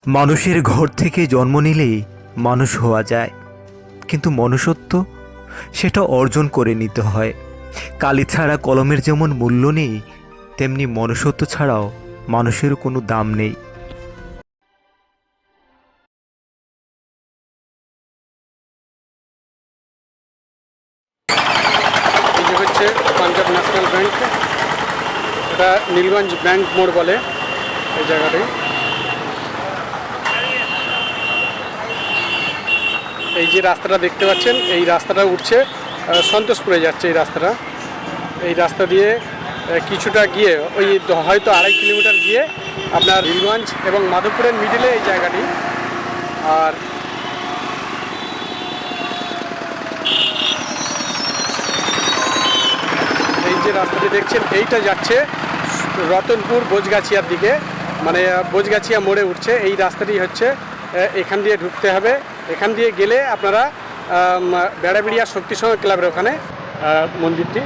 মানুষের ঘর থেকে জন্ম নিলেই মানুষ হওয়া যায়, কিন্তু মনুষ্যত্ব সেটা অর্জন করে নিতে হয়। কালি ছাড়া কলমের যেমন মূল্য নেই, তেমনি মনুষ্যত্ব ছাড়াও মানুষের কোনো দাম নেই। এই যে হচ্ছে পাঞ্জাব ন্যাশনাল ব্যাংক, এটা নীলগঞ্জ ব্যাংক মোড় বলে এই জায়গাটাই। এই যে রাস্তাটা দেখতে পাচ্ছেন, এই রাস্তাটা উঠছে সন্তোষপুরে যাচ্ছে। এই রাস্তা দিয়ে কিছুটা গিয়ে ওই হয়তো 2.5 কিলোমিটার গিয়ে আপনার নীলগঞ্জ এবং মাধবপুরের মিডিলে এই জায়গাটি। আর এই যে রাস্তাটি দেখছেন, এইটা যাচ্ছে রতনপুর বোঝগাছিয়ার দিকে, মানে বোঝগাছিয়া মোড়ে উঠছে। এই রাস্তাটি হচ্ছে এখান দিয়ে ঢুকতে হবে। এখান দিয়ে গেলে আপনারা বেড়াবিড়িয়া শক্তি সংঘ ক্লাবের ওখানে মন্দিরটি।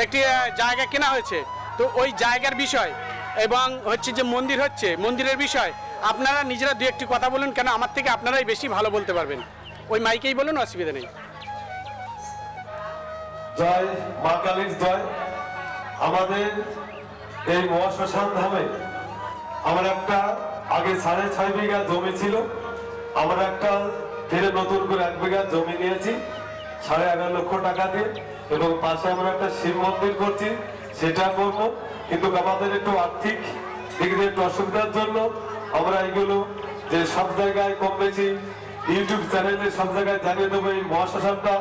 একটি জায়গা কেনা হয়েছে, তো ওই জায়গার বিষয় এবং হচ্ছে যে মন্দির হচ্ছে, মন্দিরের বিষয় আপনারা নিজেরা দু একটি কথা বলুন, কেন আমার থেকে আপনারাই বেশি ভালো বলতে পারবেন। ওই মাইকেই বলুন, অসুবিধা নেই। জয় মা কালীর জয়। আমাদের এই মহাশ্মশান ধামে আমার একটা আগে 6.5 বিঘা জমি ছিল, আমরা একটা ফিরে নতুন করে 1 বিঘা জমি নিয়েছি 11.5 লক্ষ টাকা দিয়ে, এবং পাশে আমরা একটা শিব মন্দির করছি, সেটা করব। কিন্তু আমাদের একটু আর্থিক দিক দিয়ে একটু অসুবিধার জন্য আমরা এগুলো যে সব জায়গায় কম বেশি ইউটিউব চ্যানেলে সব জায়গায় জানিয়ে দেবো। এই মহাশ্মশানটা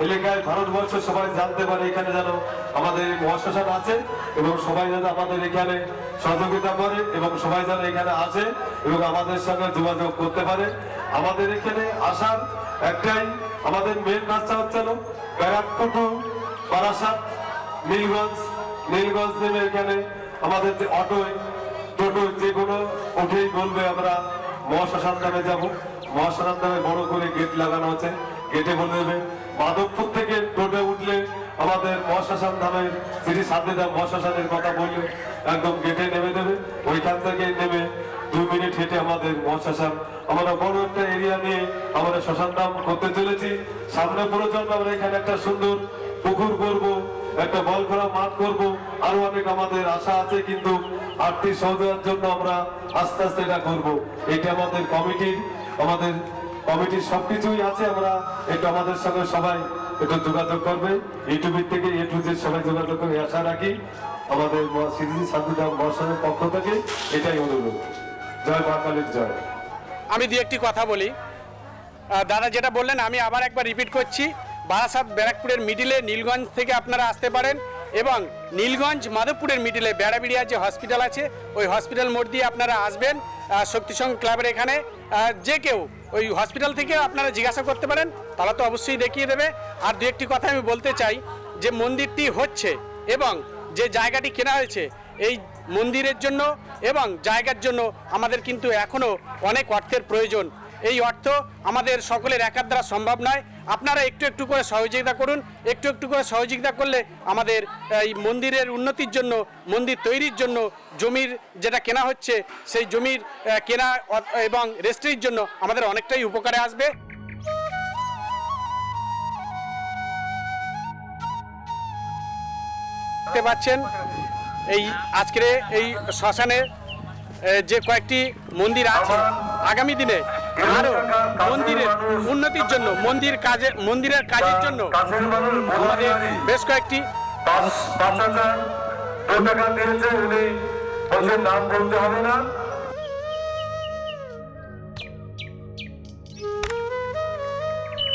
এলাকায় ভারতবর্ষ সবাই জানতে পারে এখানে যেন আমাদের এই মহাশ্মশান আছে, এবং সবাই যেন আমাদের এখানে সহযোগিতা করে, এবং সবাই যেন এখানে আসে এবং আমাদের সঙ্গে যোগাযোগ করতে পারে। আমাদের এখানে আসার একটাই আমাদের মেন রাস্তা হচ্ছে ব্যারাকপুর বারাসাত নীলগঞ্জ নেমে এখানে আমাদের যে অটোয় টোটো যে কোনো উঠেই বলবে আমরা মহাশ্মশান ধামে যাবো। মহাশ্মশান ধামে বড় করে গেট লাগানো আছে, গেটে বলে দেবে মাধবপুর থেকে টোটো উঠলে আমাদের মহাশ্মশান ধামের শ্রী সাধ্যদা মহাশ্মশানের কথা বললে একদম গেটে নেমে দেবে। ওইখান থেকে নেমে 2 মিনিট হেঁটে আমাদের মহাশ্মশান। আমরা বড় একটা এরিয়া নিয়ে আমরা শ্মশান ধাম করতে চলেছি। সামনে প্রয়োজন আমরা এখানে একটা সুন্দর পুকুর করব, একটা বল খেলা মাঠ করব, আরো অনেক আমাদের আশা আছে, কিন্তু আর্থিক সহযোগিতার জন্য আমরা আস্তে আস্তে এটা করবো। এটা আমাদের কমিটির সবকিছুই আছে। আমরা একটু আমাদের সঙ্গে সবাই একটু যোগাযোগ করবে, ইউটিউবের থেকে এ টু জেড সবাই যোগাযোগ করে আশা রাখি। আমাদের শ্রী সাধ্যধাম মহাশ্মশানের পক্ষ থেকে এটাই অনুরোধ। জয় মা কালীর জয়। আমি দু একটি কথা বলি। দাদা যেটা বললেন আমি আবার একবার রিপিট করছি, বারাসাত ব্যারাকপুরের মিডিলে নীলগঞ্জ থেকে আপনারা আসতে পারেন, এবং নীলগঞ্জ মাধবপুরের মিডিলে বেড়াবিড়িয়া যে হসপিটাল আছে ওই হসপিটাল মোড় দিয়ে আপনারা আসবেন শক্তি সংঘ ক্লাবের এখানে। যে কেউ ওই হসপিটাল থেকে আপনারা জিজ্ঞাসা করতে পারেন, তারা তো অবশ্যই দেখিয়ে দেবে। আর দু একটি কথা আমি বলতে চাই, যে মন্দিরটি হচ্ছে এবং যে জায়গাটি কেনা হয়েছে, এই মন্দিরের জন্য এবং জায়গার জন্য আমাদের কিন্তু এখনও অনেক অর্থের প্রয়োজন। এই অর্থ আমাদের সকলের একার দ্বারা সম্ভব নয়। আপনারা একটু একটু করে সহযোগিতা করুন। একটু একটু করে সহযোগিতা করলে আমাদের এই মন্দিরের উন্নতির জন্য, মন্দির তৈরির জন্য, জমির যেটা কেনা হচ্ছে সেই জমির কেনা এবং রেজিস্ট্রির জন্য আমাদের অনেকটাই উপকারে আসবে। দেখতে পাচ্ছেন এই আজকের এই শ্মশানে যে কয়েকটি মন্দির আছে, আগামী দিনে আরো মন্দিরের উন্নতির জন্য, মন্দিরের কাজের জন্য আমাদের বেশ কয়েকটি 5,000 টাকা দিয়েছে, উনি বলছেন নাম বলতে হবে না।